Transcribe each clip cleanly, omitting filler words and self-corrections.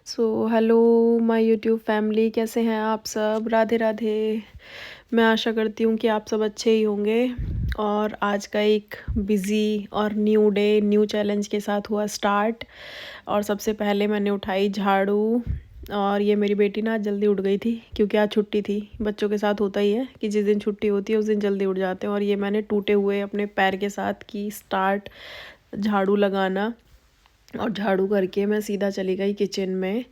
So hello my YouTube family, कैसे हैं आप सब। राधे राधे। मैं आशा करती हूँ कि आप सब अच्छे ही होंगे। और आज का एक बिज़ी और न्यू डे न्यू चैलेंज के साथ हुआ स्टार्ट। और सबसे पहले मैंने उठाई झाड़ू। और ये मेरी बेटी ना आज जल्दी उठ गई थी क्योंकि आज छुट्टी थी। बच्चों के साथ होता ही है कि जिस दिन छुट्टी होती है उस दिन जल्दी उठ जाते हैं। और ये मैंने टूटे हुए अपने पैर के साथ की स्टार्ट झाड़ू लगाना। और झाड़ू करके मैं सीधा चली गई किचन में।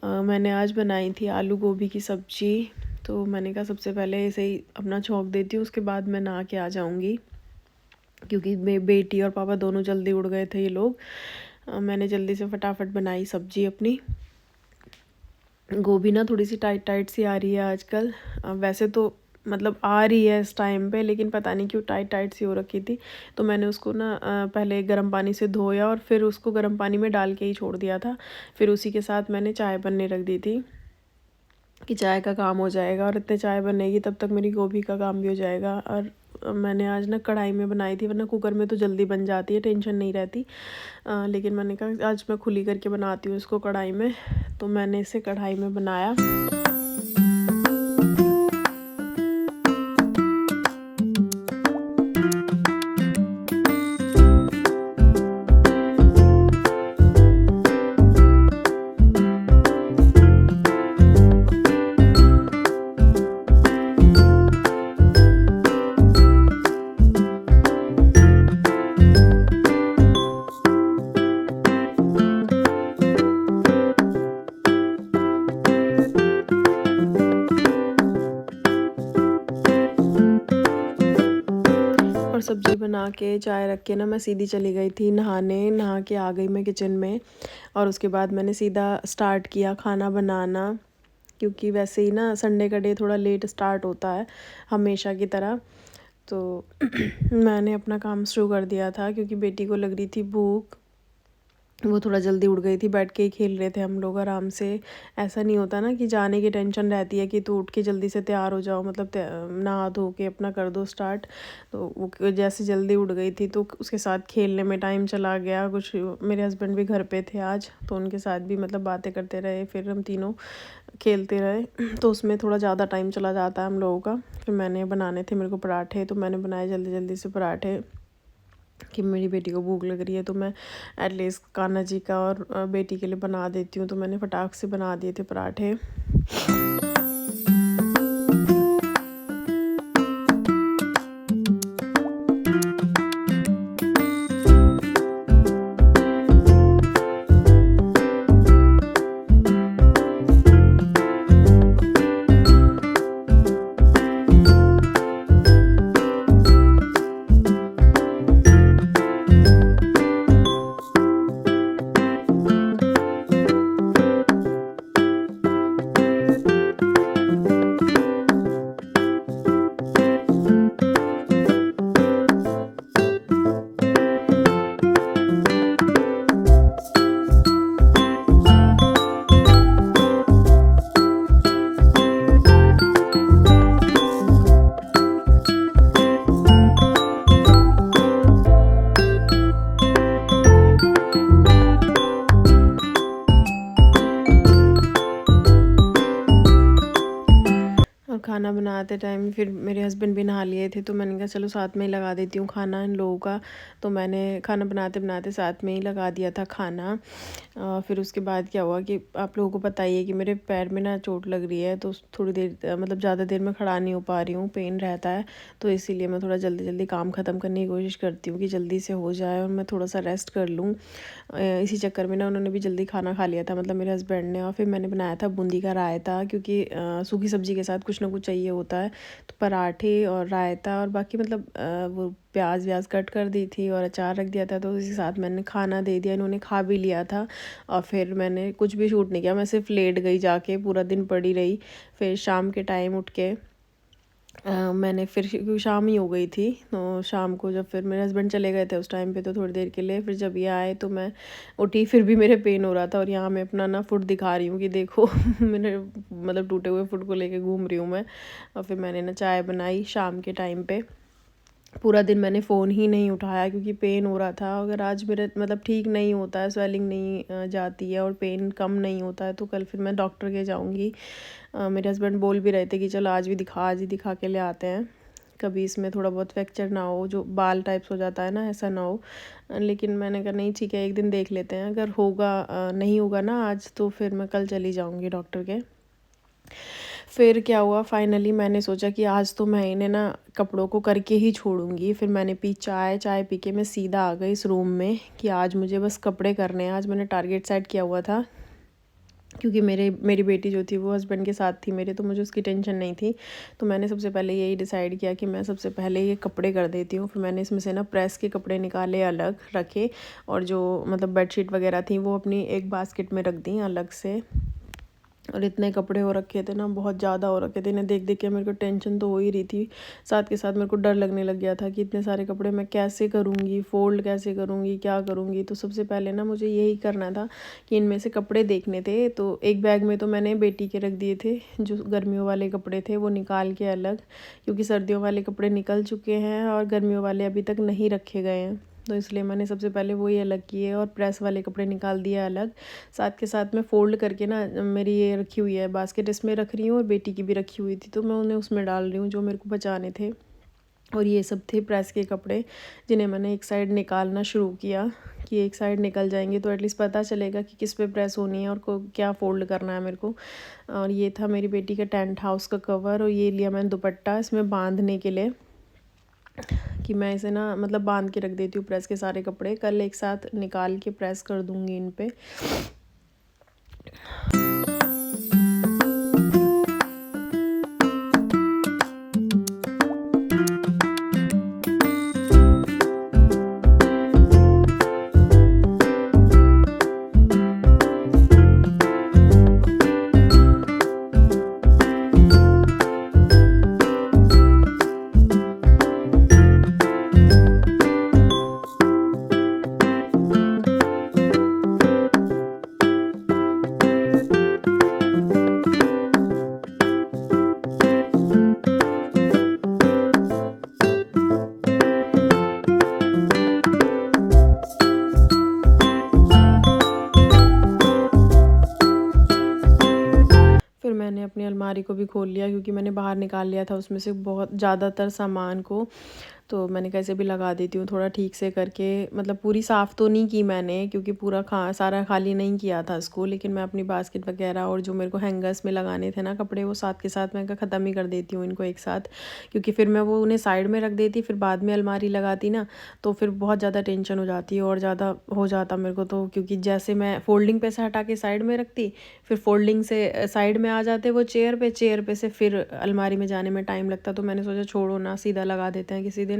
मैंने आज बनाई थी आलू गोभी की सब्ज़ी। तो मैंने कहा सबसे पहले ऐसे ही अपना छौंक देती हूँ, उसके बाद मैं नहा के आ जाऊँगी क्योंकि मेरी बेटी और पापा दोनों जल्दी उड़ गए थे ये लोग। मैंने जल्दी से फटाफट बनाई सब्ज़ी अपनी। गोभी ना थोड़ी सी टाइट टाइट सी आ रही है आजकल। वैसे तो मतलब आ रही है इस टाइम पे, लेकिन पता नहीं क्यों टाइट टाइट सी हो रखी थी। तो मैंने उसको ना पहले गर्म पानी से धोया और फिर उसको गर्म पानी में डाल के ही छोड़ दिया था। फिर उसी के साथ मैंने चाय बनने रख दी थी कि चाय का काम हो जाएगा और इतने चाय बनेगी तब तक मेरी गोभी का काम भी हो जाएगा। और मैंने आज ना कढ़ाई में बनाई थी, वरना कुकर में तो जल्दी बन जाती है, टेंशन नहीं रहती। लेकिन मैंने कहा आज मैं खुली करके बनाती हूँ इसको कढ़ाई में। तो मैंने इसे कढ़ाई में बनाया। और सब्ज़ी बना के चाय रख के ना मैं सीधी चली गई थी नहाने। नहा के आ गई मैं किचन में। और उसके बाद मैंने सीधा स्टार्ट किया खाना बनाना, क्योंकि वैसे ही ना संडे का डे थोड़ा लेट स्टार्ट होता है हमेशा की तरह। तो मैंने अपना काम शुरू कर दिया था क्योंकि बेटी को लग रही थी भूख। वो थोड़ा जल्दी उठ गई थी, बैठ के ही खेल रहे थे हम लोग आराम से। ऐसा नहीं होता ना कि जाने की टेंशन रहती है कि तू उठ के जल्दी से तैयार हो जाओ, मतलब नहा धो के अपना कर दो स्टार्ट। तो वो जैसे जल्दी उठ गई थी तो उसके साथ खेलने में टाइम चला गया। कुछ मेरे हस्बैंड भी घर पे थे आज, तो उनके साथ भी मतलब बातें करते रहे, फिर हम तीनों खेलते रहे। तो उसमें थोड़ा ज़्यादा टाइम चला जाता है हम लोगों का। फिर मैंने बनाने थे मेरे को पराठे, तो मैंने बनाए जल्दी जल्दी से पराठे कि मेरी बेटी को भूख लग रही है तो मैं एटलीस्ट कान्हा जी का और बेटी के लिए बना देती हूँ। तो मैंने फटाक से बना दिए थे पराठे। और खाना बनाते टाइम फिर मेरे हस्बैंड भी नहा लिए थे, तो मैंने कहा चलो साथ में ही लगा देती हूँ खाना इन लोगों का। तो मैंने खाना बनाते बनाते साथ में ही लगा दिया था खाना। फिर उसके बाद क्या हुआ कि आप लोगों को पता ही है कि मेरे पैर में ना चोट लग रही है, तो थोड़ी देर मतलब ज़्यादा देर में खड़ा नहीं हो पा रही हूँ, पेन रहता है। तो इसीलिए मैं थोड़ा जल्दी जल्दी काम ख़त्म करने की कोशिश करती हूँ कि जल्दी से हो जाए और मैं थोड़ा सा रेस्ट कर लूँ। इसी चक्कर में ना उन्होंने भी जल्दी खाना खा लिया था, मतलब मेरे हस्बैंड ने। और फिर मैंने बनाया था बूंदी का रायता, क्योंकि सूखी सब्ज़ी के साथ कुछ ना कुछ चाहिए होता है। तो पराठे और रायता और बाकी मतलब वो प्याज व्याज कट कर दी थी और अचार रख दिया था, तो उसी के साथ मैंने खाना दे दिया। इन्होंने खा भी लिया था। और फिर मैंने कुछ भी शूट नहीं किया, मैं सिर्फ लेट गई जाके, पूरा दिन पड़ी रही। फिर शाम के टाइम उठ के मैंने फिर क्योंकि शाम ही हो गई थी, तो शाम को जब फिर मेरे हस्बैंड चले गए थे उस टाइम पे, तो थोड़ी देर के लिए फिर जब ये आए तो मैं उठी, फिर भी मेरे पेन हो रहा था। और यहाँ मैं अपना ना फुट दिखा रही हूँ कि देखो मैंने मतलब टूटे हुए फुट को लेके घूम रही हूँ मैं। और फिर मैंने ना चाय बनाई शाम के टाइम पे। पूरा दिन मैंने फ़ोन ही नहीं उठाया क्योंकि पेन हो रहा था। अगर आज मेरा मतलब ठीक नहीं होता है, स्वेलिंग नहीं जाती है और पेन कम नहीं होता है, तो कल फिर मैं डॉक्टर के जाऊँगी। मेरे हस्बैंड बोल भी रहे थे कि चलो आज ही दिखा के ले आते हैं, कभी इसमें थोड़ा बहुत फ्रैक्चर ना हो, जो बाल टाइप्स हो जाता है ना, ऐसा ना हो। लेकिन मैंने कहा नहीं ठीक है, एक दिन देख लेते हैं, अगर होगा नहीं होगा ना आज, तो फिर मैं कल चली जाऊँगी डॉक्टर के। फिर क्या हुआ, फाइनली मैंने सोचा कि आज तो मैं इन्हें ना कपड़ों को करके ही छोड़ूंगी। फिर मैंने पी चाय, चाय पी के मैं सीधा आ गई इस रूम में कि आज मुझे बस कपड़े करने हैं। आज मैंने टारगेट सेट किया हुआ था क्योंकि मेरी बेटी जो थी वो हस्बैंड के साथ थी मेरे, तो मुझे उसकी टेंशन नहीं थी। तो मैंने सबसे पहले यही डिसाइड किया कि मैं सबसे पहले ये कपड़े कर देती हूँ। फिर मैंने इसमें से ना प्रेस के कपड़े निकाले, अलग रखे, और जो मतलब बेडशीट वगैरह थी वो अपनी एक बास्केट में रख दी अलग से। और इतने कपड़े हो रखे थे ना, बहुत ज़्यादा हो रखे थे, इन्हें देख देख के मेरे को टेंशन तो हो ही रही थी, साथ के साथ मेरे को डर लगने लग गया था कि इतने सारे कपड़े मैं कैसे करूँगी, फ़ोल्ड कैसे करूँगी, क्या करूँगी। तो सबसे पहले ना मुझे यही करना था कि इनमें से कपड़े देखने थे। तो एक बैग में तो मैंने बेटी के रख दिए थे, जो गर्मियों वाले कपड़े थे वो निकाल के अलग, क्योंकि सर्दियों वाले कपड़े निकल चुके हैं और गर्मियों वाले अभी तक नहीं रखे गए हैं, तो इसलिए मैंने सबसे पहले वही अलग किए और प्रेस वाले कपड़े निकाल दिए अलग। साथ के साथ मैं फ़ोल्ड करके ना, मेरी ये रखी हुई है बास्केट, इसमें रख रही हूँ, और बेटी की भी रखी हुई थी तो मैं उन्हें उसमें डाल रही हूँ जो मेरे को बचाने थे। और ये सब थे प्रेस के कपड़े, जिन्हें मैंने एक साइड निकालना शुरू किया कि एक साइड निकल जाएंगे तो एटलीस्ट पता चलेगा कि किस पे प्रेस होनी है और को क्या फ़ोल्ड करना है मेरे को। और ये था मेरी बेटी का टेंट हाउस का कवर, और ये लिया मैंने दुपट्टा इसमें बांधने के लिए, कि मैं इसे ना मतलब बांध के रख देती हूँ प्रेस के सारे कपड़े, कल एक साथ निकाल के प्रेस कर दूँगी इन पे। फिर मैंने अपनी अलमारी को भी खोल लिया क्योंकि मैंने बाहर निकाल लिया था उसमें से बहुत ज़्यादातर सामान को। तो मैंने कैसे भी लगा देती हूँ थोड़ा ठीक से करके, मतलब पूरी साफ़ तो नहीं की मैंने क्योंकि पूरा सारा खाली नहीं किया था इसको, लेकिन मैं अपनी बास्केट वगैरह और जो मेरे को हैंगर्स में लगाने थे ना कपड़े, वो साथ के साथ मैं ख़त्म ही कर देती हूँ इनको एक साथ, क्योंकि फिर मैं वो उन्हें साइड में रख देती, फिर बाद में अलमारी लगाती ना, तो फिर बहुत ज़्यादा टेंशन हो जाती है और ज़्यादा हो जाता मेरे को। तो क्योंकि जैसे मैं फोल्डिंग पे से हटा के साइड में रखती, फिर फोल्डिंग से साइड में आ जाते वो चेयर पे से फिर अलमारी में जाने में टाइम लगता। तो मैंने सोचा छोड़ो ना, सीधा लगा देते हैं किसी दिन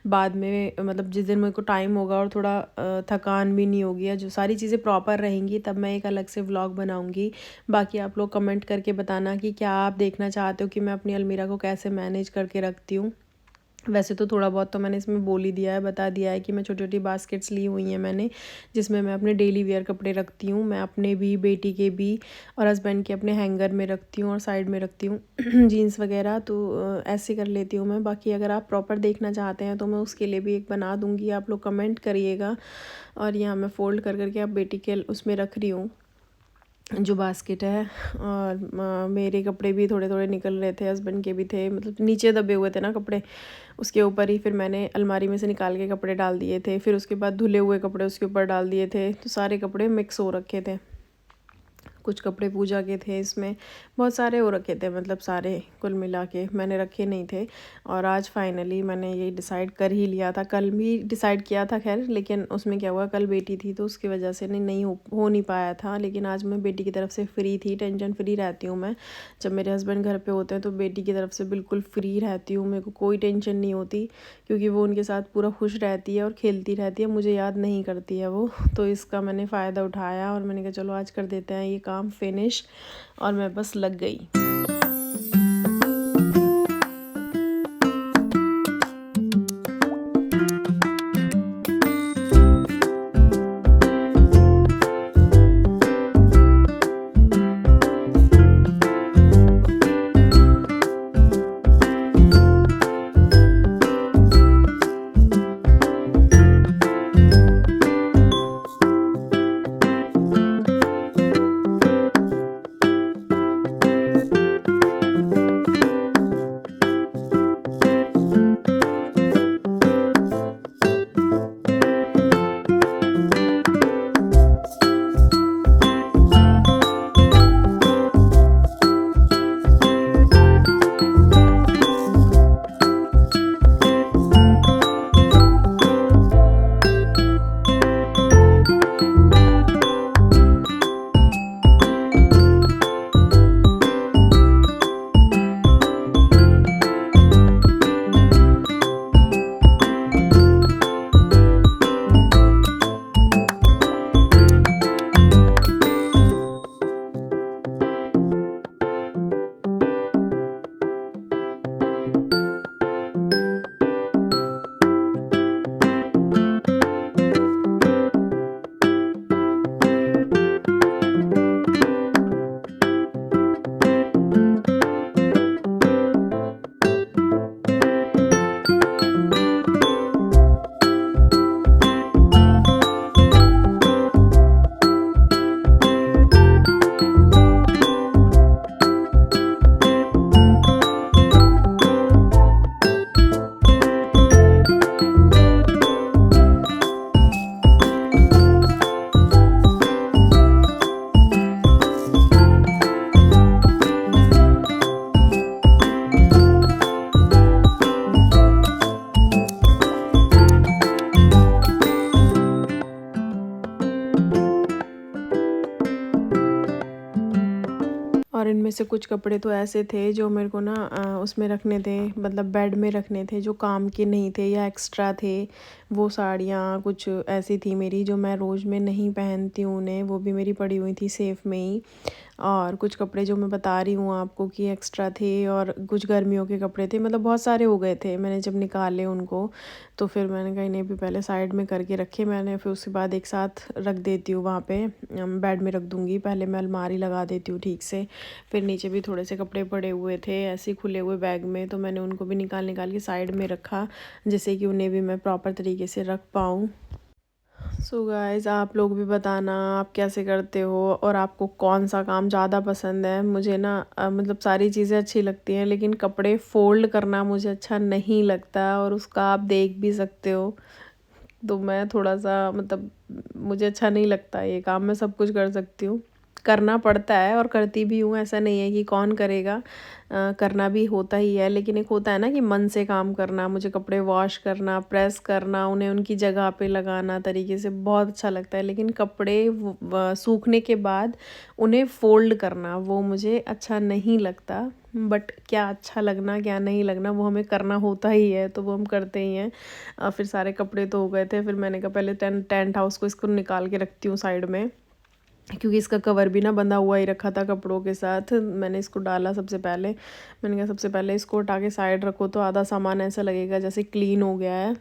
बाद में, मतलब जिस दिन मेरे को टाइम होगा और थोड़ा थकान भी नहीं होगी या जो सारी चीज़ें प्रॉपर रहेंगी, तब मैं एक अलग से व्लॉग बनाऊंगी। बाकी आप लोग कमेंट करके बताना कि क्या आप देखना चाहते हो कि मैं अपनी अलमीरा को कैसे मैनेज करके रखती हूँ। वैसे तो थोड़ा बहुत तो मैंने इसमें बोल ही दिया है, बता दिया है कि मैं छोटी छोटी बास्केट्स ली हुई हैं मैंने, जिसमें मैं अपने डेली वेयर कपड़े रखती हूँ, मैं अपने भी, बेटी के भी, और हस्बैंड के अपने हैंगर में रखती हूँ और साइड में रखती हूँ जीन्स वगैरह। तो ऐसे कर लेती हूँ मैं। बाकी अगर आप प्रॉपर देखना चाहते हैं तो मैं उसके लिए भी एक बना दूँगी, आप लोग कमेंट करिएगा। और यहाँ मैं फ़ोल्ड कर करके अब बेटी के उसमें रख रही हूँ जो बास्केट है। और मेरे कपड़े भी थोड़े थोड़े निकल रहे थे, हस्बैंड के भी थे, मतलब नीचे दबे हुए थे ना कपड़े, उसके ऊपर ही फिर मैंने अलमारी में से निकाल के कपड़े डाल दिए थे, फिर उसके बाद धुले हुए कपड़े उसके ऊपर डाल दिए थे, तो सारे कपड़े मिक्स हो रखे थे। कुछ कपड़े पूजा के थे, इसमें बहुत सारे हो रखे थे, मतलब सारे कुल मिला के मैंने रखे नहीं थे। और आज फाइनली मैंने ये डिसाइड कर ही लिया था, कल भी डिसाइड किया था खैर, लेकिन उसमें क्या हुआ, कल बेटी थी तो उसकी वजह से नहीं हो नहीं पाया था। लेकिन आज मैं बेटी की तरफ से फ्री थी, टेंशन फ्री रहती हूँ मैं। जब मेरे हस्बैंड घर पर होते हैं तो बेटी की तरफ से बिल्कुल फ्री रहती हूँ, मेरे को कोई टेंशन नहीं होती, क्योंकि वो उनके साथ पूरा खुश रहती है और खेलती रहती है, मुझे याद नहीं करती है वो। तो इसका मैंने फ़ायदा उठाया और मैंने कहा चलो आज कर देते हैं ये काम फिनिश, और मैं बस लग गई। और इनमें से कुछ कपड़े तो ऐसे थे जो मेरे को ना उसमें रखने थे, मतलब बेड में रखने थे, जो काम के नहीं थे या एक्स्ट्रा थे। वो साड़ियाँ कुछ ऐसी थी मेरी जो मैं रोज़ में नहीं पहनती हूँ उन्हें, वो भी मेरी पड़ी हुई थी सेफ़ में ही। और कुछ कपड़े जो मैं बता रही हूँ आपको कि एक्स्ट्रा थे, और कुछ गर्मियों के कपड़े थे, मतलब बहुत सारे हो गए थे। मैंने जब निकाले उनको तो फिर मैंने कहा इन्हें भी पहले साइड में करके रखे मैंने, फिर उसके बाद एक साथ रख देती हूँ वहाँ पे, बेड में रख दूँगी। पहले मैं अलमारी लगा देती हूँ ठीक से। फिर नीचे भी थोड़े से कपड़े पड़े हुए थे ऐसे ही खुले हुए बैग में, तो मैंने उनको भी निकाल निकाल के साइड में रखा, जिससे कि उन्हें भी मैं प्रॉपर तरीके से रख पाऊँ। सो गाइज़, आप लोग भी बताना आप कैसे करते हो और आपको कौन सा काम ज़्यादा पसंद है। मुझे ना मतलब सारी चीज़ें अच्छी लगती हैं, लेकिन कपड़े फ़ोल्ड करना मुझे अच्छा नहीं लगता, और उसका आप देख भी सकते हो। तो मैं थोड़ा-सा मतलब मुझे अच्छा नहीं लगता ये काम। मैं सब कुछ कर सकती हूँ, करना पड़ता है और करती भी हूँ, ऐसा नहीं है कि कौन करेगा। करना भी होता ही है, लेकिन एक होता है ना कि मन से काम करना। मुझे कपड़े वॉश करना, प्रेस करना, उन्हें उनकी जगह पे लगाना तरीके से बहुत अच्छा लगता है, लेकिन कपड़े सूखने के बाद उन्हें फ़ोल्ड करना वो मुझे अच्छा नहीं लगता। बट क्या अच्छा लगना क्या नहीं लगना वो हमें करना होता ही है, तो वो हम करते ही हैं। फिर सारे कपड़े तो हो गए थे, फिर मैंने कहा पहले टेंट हाउस को इसको निकाल के रखती हूँ साइड में, क्योंकि इसका कवर भी ना बंधा हुआ ही रखा था कपड़ों के साथ। मैंने इसको डाला सबसे पहले, मैंने कहा सबसे पहले इसको उठा के साइड रखो, तो आधा सामान ऐसा लगेगा जैसे क्लीन हो गया है।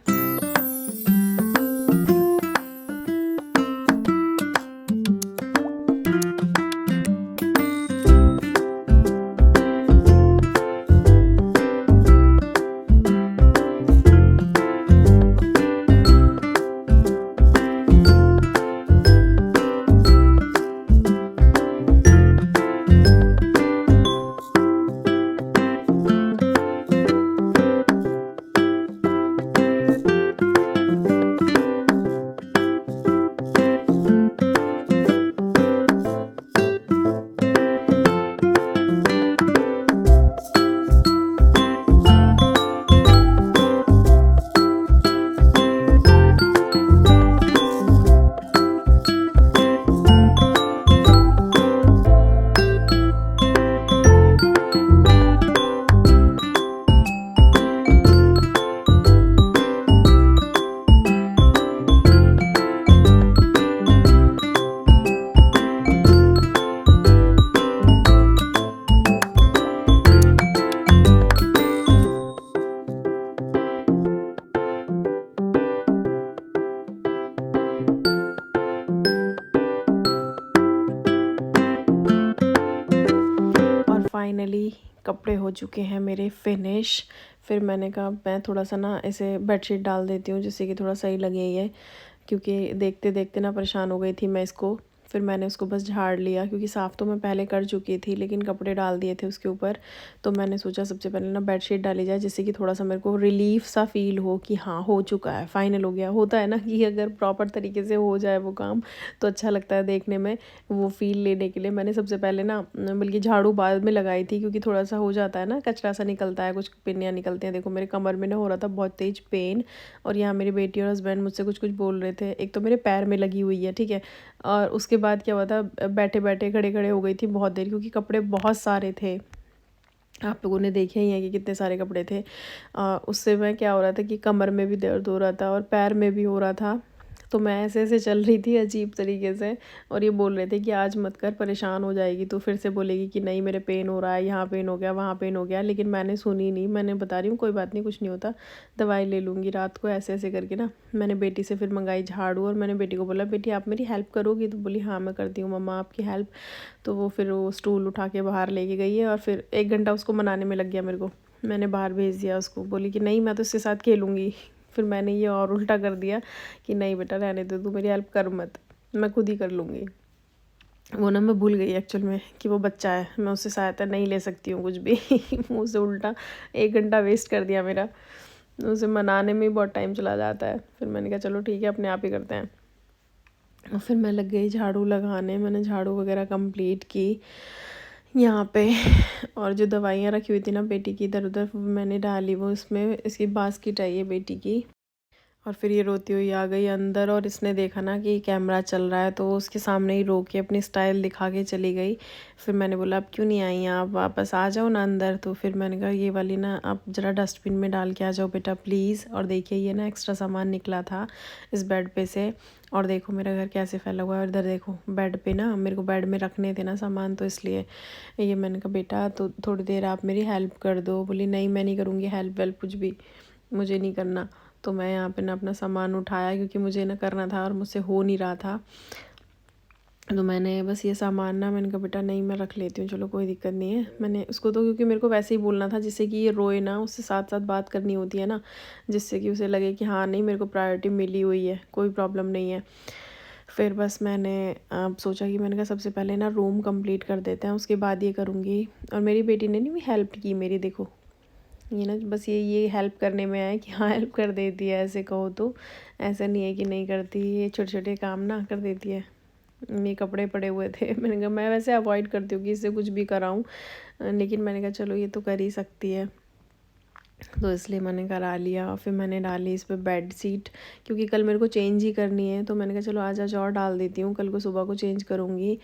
फाइनली कपड़े हो चुके हैं मेरे फिनिश। फिर मैंने कहा मैं थोड़ा सा ना ऐसे बेडशीट डाल देती हूँ, जिससे कि थोड़ा सही लगे ये, क्योंकि देखते देखते ना परेशान हो गई थी मैं इसको। फिर मैंने उसको बस झाड़ लिया, क्योंकि साफ़ तो मैं पहले कर चुकी थी, लेकिन कपड़े डाल दिए थे उसके ऊपर। तो मैंने सोचा सबसे पहले ना बेडशीट डाली जाए, जिससे कि थोड़ा सा मेरे को रिलीफ सा फील हो कि हाँ हो चुका है, फाइनल हो गया। होता है ना कि अगर प्रॉपर तरीके से हो जाए वो काम तो अच्छा लगता है देखने में, वो फील लेने के लिए मैंने सबसे पहले ना, बल्कि झाड़ू बाद में लगाई थी, क्योंकि थोड़ा सा हो जाता है ना, कचरा सा निकलता है, कुछ पिन्नियाँ निकलती हैं। देखो मेरे कमर में ना हो रहा था बहुत तेज़ पेन, और यहाँ मेरी बेटी और हस्बैंड मुझसे कुछ कुछ बोल रहे थे। एक तो मेरे पैर में लगी हुई है, ठीक है। और उसके बाद क्या हुआ था, बैठे बैठे खड़े खड़े हो गई थी बहुत देर, क्योंकि कपड़े बहुत सारे थे। आप लोगों ने देखे ही हैं कि कितने सारे कपड़े थे। उससे मैं क्या हो रहा था कि कमर में भी दर्द हो रहा था और पैर में भी हो रहा था। तो मैं ऐसे ऐसे चल रही थी अजीब तरीके से, और ये बोल रहे थे कि आज मत कर, परेशान हो जाएगी तो फिर से बोलेगी कि नहीं मेरे पेन हो रहा है, यहाँ पेन हो गया, वहाँ पेन हो गया। लेकिन मैंने सुनी नहीं, मैंने बता रही हूँ कोई बात नहीं, कुछ नहीं होता, दवाई ले लूँगी रात को, ऐसे ऐसे करके ना। मैंने बेटी से फिर मंगाई झाड़ू, और मैंने बेटी को बोला बेटी आप मेरी हेल्प करोगी, तो बोली हाँ मैं करती हूँ मम्मा आपकी हेल्प। तो वो फिर वो स्टूल उठा के बाहर लेके गई है, और फिर 1 घंटा उसको मनाने में लग गया मेरे को। मैंने बाहर भेज दिया उसको, बोली कि नहीं मैं तो इसके साथ खेलूँगी। फिर मैंने ये और उल्टा कर दिया कि नहीं बेटा रहने दे, तू मेरी हेल्प कर मत, मैं खुद ही कर लूँगी। वो ना मैं भूल गई एक्चुअल में कि वो बच्चा है, मैं उससे सहायता नहीं ले सकती हूँ कुछ भी। मुँह से उल्टा 1 घंटा वेस्ट कर दिया मेरा, उसे मनाने में ही बहुत टाइम चला जाता है। फिर मैंने कहा चलो ठीक है, अपने आप ही करते हैं। और फिर मैं लग गई झाड़ू लगाने, मैंने झाड़ू वगैरह कंप्लीट की यहाँ पे। और जो दवाइयाँ रखी हुई थी ना बेटी की इधर उधर, मैंने डाली वो इसमें, इसकी बास्केट आई है बेटी की। और फिर ये रोती हुई आ गई अंदर, और इसने देखा ना कि कैमरा चल रहा है तो उसके सामने ही रो के अपनी स्टाइल दिखा के चली गई। फिर मैंने बोला अब क्यों नहीं आई, आप वापस आ जाओ ना अंदर। तो फिर मैंने कहा ये वाली ना आप ज़रा डस्टबिन में डाल के आ जाओ बेटा प्लीज़। और देखिए ये ना एक्स्ट्रा सामान निकला था इस बेड पे से, और देखो मेरा घर कैसे फैला हुआ है। और इधर देखो बेड पे ना, मेरे को बेड में रखने थे ना सामान, तो इसलिए ये मैंने कहा बेटा तो थोड़ी देर आप मेरी हेल्प कर दो। बोली नहीं मैं नहीं करूँगी हेल्प वेल्प कुछ भी, मुझे नहीं करना। तो मैं यहाँ पे ना अपना सामान उठाया क्योंकि मुझे ना करना था और मुझसे हो नहीं रहा था। तो मैंने बस ये सामान ना, मैंने कहा बेटा नहीं मैं रख लेती हूँ, चलो कोई दिक्कत नहीं है। मैंने उसको तो, क्योंकि मेरे को वैसे ही बोलना था जिससे कि ये रोए ना, उससे साथ साथ बात करनी होती है ना, जिससे कि उसे लगे कि हाँ नहीं मेरे को प्रायोरिटी मिली हुई है, कोई प्रॉब्लम नहीं है। फिर बस मैंने सोचा कि मैंने कहा सबसे पहले ना रूम कंप्लीट कर देते हैं, उसके बाद ये करूँगी। और मेरी बेटी ने नहीं हेल्प की मेरी, देखो ये ना बस ये हेल्प करने में आया कि हाँ हेल्प कर देती है, ऐसे कहो तो। ऐसा नहीं है कि नहीं करती, ये छोटे छोटे काम ना कर देती है। ये कपड़े पड़े हुए थे, मैंने कहा मैं वैसे अवॉइड करती हूँ कि इससे कुछ भी कराऊँ, लेकिन मैंने कहा चलो ये तो कर ही सकती है, तो इसलिए मैंने करा लिया। फिर मैंने डाली इस पर बेड शीट, क्योंकि कल मेरे को चेंज ही करनी है। तो मैंने कहा चलो आज और डाल देती हूँ, कल को सुबह को चेंज करूँगी,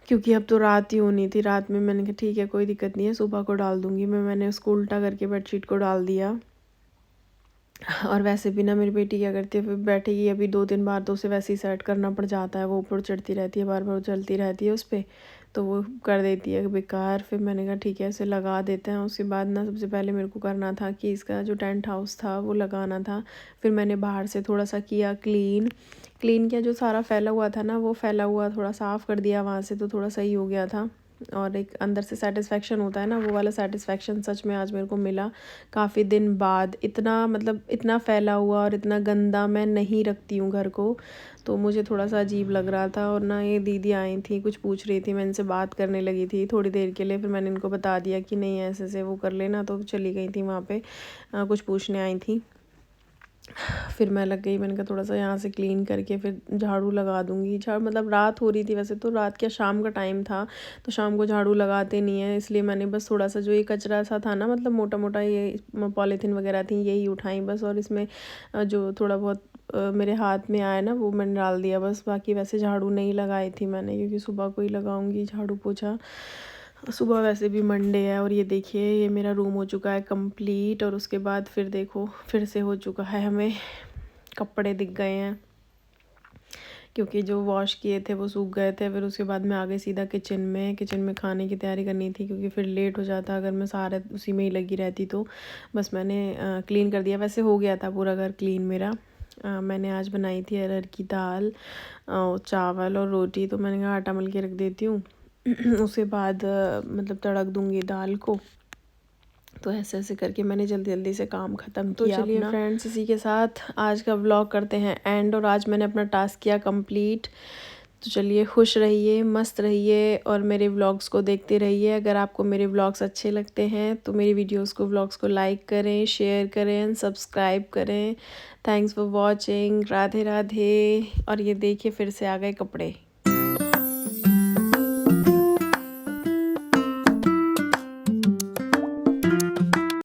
क्योंकि अब तो रात ही होनी थी। रात में मैंने कहा ठीक है कोई दिक्कत नहीं है, सुबह को डाल दूँगी मैंने उसको उल्टा करके बेडशीट को डाल दिया। और वैसे भी ना मेरी बेटी क्या करती है, फिर बैठेगी अभी 2 दिन बाद तो उसे वैसे ही सेट करना पड़ जाता है, वो ऊपर चढ़ती रहती है, बार बार चलती रहती है उस पर, तो वो कर देती है बेकार। फिर मैंने कहा ठीक है इसे लगा देते हैं। उसके बाद ना सबसे पहले मेरे को करना था कि इसका जो टेंट हाउस था वो लगाना था। फिर मैंने बाहर से थोड़ा सा किया क्लीन, किया, जो सारा फैला हुआ था ना वो फैला हुआ थोड़ा साफ़ कर दिया वहाँ से, तो थोड़ा सही हो गया था। और एक अंदर से सेटिस्फेक्शन होता है ना, वो वाला सेटिस्फेक्शन सच में आज मेरे को मिला काफ़ी दिन बाद। इतना मतलब इतना फैला हुआ और इतना गंदा मैं नहीं रखती हूँ घर को, तो मुझे थोड़ा सा अजीब लग रहा था। और ना ये दीदी आई थी, कुछ पूछ रही थी, मैं इनसे बात करने लगी थी थोड़ी देर के लिए। फिर मैंने इनको बता दिया कि नहीं ऐसे ऐसे वो कर लेना, तो चली गई थी वहाँ पे, कुछ पूछने आई थी। फिर मैं लग गई, मैंने कहा थोड़ा सा यहाँ से क्लीन करके फिर झाड़ू लगा दूँगी। झाड़ू मतलब रात हो रही थी, वैसे तो रात क्या शाम का टाइम था, तो शाम को झाड़ू लगाते नहीं है, इसलिए मैंने बस थोड़ा सा जो ये कचरा सा था ना, मतलब मोटा मोटा ये पॉलीथीन वगैरह थी यही उठाई बस। और इसमें जो थोड़ा बहुत मेरे हाथ में आया ना वो मैंने डाल दिया बस। बाकी वैसे झाड़ू नहीं लगाई थी मैंने, क्योंकि सुबह को ही लगाऊंगी झाड़ू पोछा, सुबह वैसे भी मंडे है। और ये देखिए ये मेरा रूम हो चुका है कंप्लीट। और उसके बाद फिर देखो फिर से हो चुका है, हमें कपड़े दिख गए हैं, क्योंकि जो वॉश किए थे वो सूख गए थे। फिर उसके बाद मैं आ गई सीधा किचन में, खाने की तैयारी करनी थी, क्योंकि फिर लेट हो जाता अगर मैं सारे उसी में ही लगी रहती। तो बस मैंने क्लीन कर दिया, वैसे हो गया था पूरा घर क्लीन मेरा। मैंने आज बनाई थी अरहर की दाल, चावल और रोटी, तो मैंने कहा आटा मल के रख देती हूँ। उसके बाद मतलब तड़क दूँगी दाल को। तो ऐसे ऐसे करके मैंने जल्दी जल्दी से काम ख़त्म किया। तो चलिए फ्रेंड्स इसी के साथ आज का व्लॉग करते हैं एंड। और आज मैंने अपना टास्क किया कंप्लीट। तो चलिए खुश रहिए, मस्त रहिए और मेरे व्लॉग्स को देखते रहिए। अगर आपको मेरे व्लॉग्स अच्छे लगते हैं तो मेरी वीडियोस को व्लॉग्स को लाइक करें, शेयर करें, सब्सक्राइब करें। Thanks for watching. Radhe Radhe. और ये देखिए फिर से आ गए कपड़े।